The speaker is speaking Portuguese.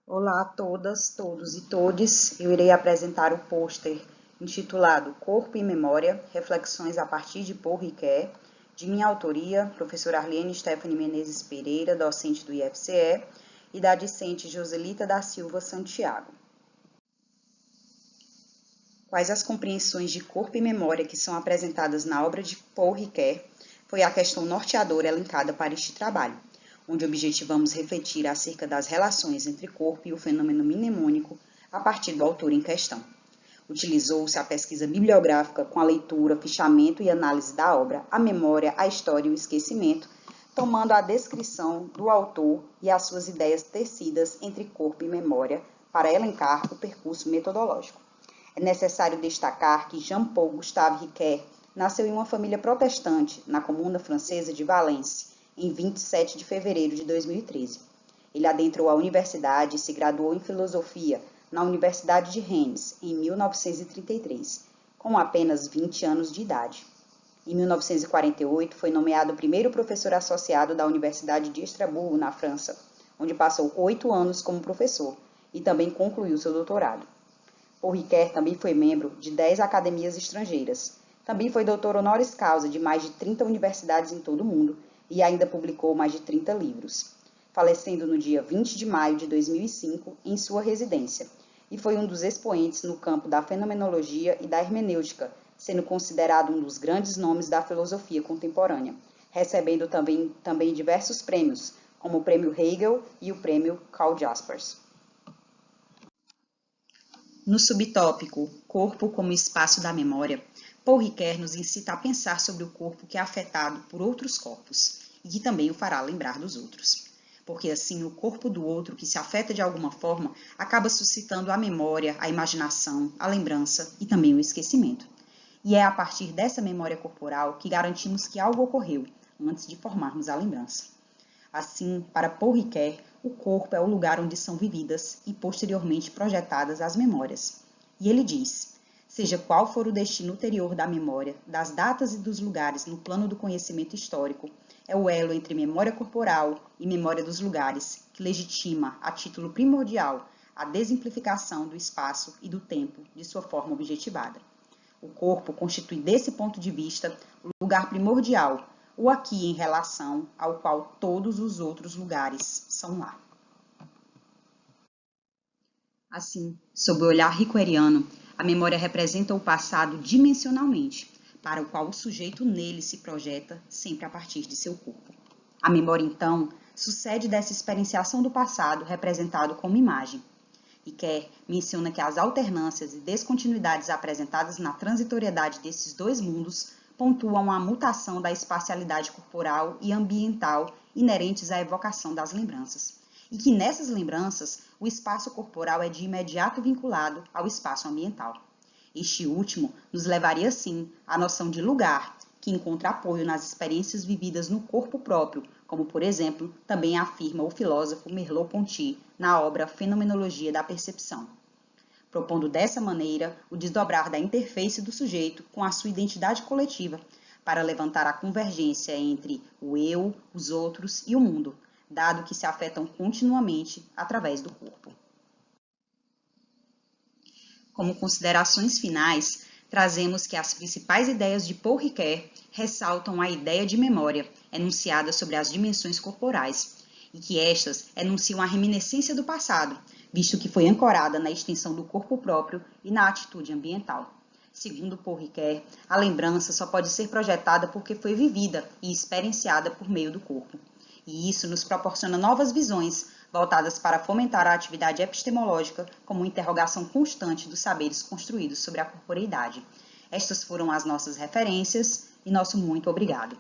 Olá a todas, todos e todes. Eu irei apresentar o pôster intitulado Corpo e Memória, Reflexões a partir de Paul Ricoeur, de minha autoria, professora Arliene Stephanie Menezes Pereira, docente do IFCE, e da discente Joselita da Silva Santiago. Quais as compreensões de corpo e memória que são apresentadas na obra de Paul Ricoeur foi a questão norteadora elencada para este trabalho, onde objetivamos refletir acerca das relações entre corpo e o fenômeno mnemônico a partir do autor em questão. Utilizou-se a pesquisa bibliográfica com a leitura, fichamento e análise da obra, a memória, a história e o esquecimento, tomando a descrição do autor e as suas ideias tecidas entre corpo e memória para elencar o percurso metodológico. É necessário destacar que Jean-Paul Gustave Ricoeur nasceu em uma família protestante na Comuna Francesa de Valence, em 27 de fevereiro de 2013. Ele adentrou a universidade e se graduou em filosofia na Universidade de Rennes, em 1933, com apenas 20 anos de idade. Em 1948, foi nomeado primeiro professor associado da Universidade de Estrasburgo, na França, onde passou 8 anos como professor e também concluiu seu doutorado. Paul Ricoeur também foi membro de 10 academias estrangeiras. Também foi doutor honoris causa de mais de 30 universidades em todo o mundo e ainda publicou mais de 30 livros, falecendo no dia 20 de maio de 2005 em sua residência, e foi um dos expoentes no campo da fenomenologia e da hermenêutica, sendo considerado um dos grandes nomes da filosofia contemporânea, recebendo também diversos prêmios, como o Prêmio Hegel e o Prêmio Karl Jaspers. No subtópico Corpo como espaço da memória, Paul Ricoeur nos incita a pensar sobre o corpo que é afetado por outros corpos e que também o fará lembrar dos outros. Porque assim o corpo do outro que se afeta de alguma forma acaba suscitando a memória, a imaginação, a lembrança e também o esquecimento. E é a partir dessa memória corporal que garantimos que algo ocorreu antes de formarmos a lembrança. Assim, para Paul Ricoeur, o corpo é o lugar onde são vividas e posteriormente projetadas as memórias. E ele diz: seja qual for o destino ulterior da memória, das datas e dos lugares no plano do conhecimento histórico, é o elo entre memória corporal e memória dos lugares que legitima, a título primordial, a desimplificação do espaço e do tempo de sua forma objetivada. O corpo constitui, desse ponto de vista, o lugar primordial, o aqui em relação ao qual todos os outros lugares são lá. Assim, sob o olhar ricoeriano, a memória representa o passado dimensionalmente, para o qual o sujeito nele se projeta sempre a partir de seu corpo. A memória, então, sucede dessa experienciação do passado representado como imagem. Ricoeur menciona que as alternâncias e descontinuidades apresentadas na transitoriedade desses dois mundos pontuam a mutação da espacialidade corporal e ambiental inerentes à evocação das lembranças, e que nessas lembranças o espaço corporal é de imediato vinculado ao espaço ambiental. Este último nos levaria, sim, à noção de lugar, que encontra apoio nas experiências vividas no corpo próprio, como, por exemplo, também afirma o filósofo Merleau-Ponty na obra Fenomenologia da Percepção, propondo dessa maneira o desdobrar da interface do sujeito com a sua identidade coletiva, para levantar a convergência entre o eu, os outros e o mundo, dado que se afetam continuamente através do corpo. Como considerações finais, trazemos que as principais ideias de Paul Ricoeur ressaltam a ideia de memória, enunciada sobre as dimensões corporais, e que estas enunciam a reminiscência do passado, visto que foi ancorada na extensão do corpo próprio e na atitude ambiental. Segundo Paul Ricoeur, a lembrança só pode ser projetada porque foi vivida e experienciada por meio do corpo. E isso nos proporciona novas visões, voltadas para fomentar a atividade epistemológica como interrogação constante dos saberes construídos sobre a corporeidade. Estas foram as nossas referências e nosso muito obrigado.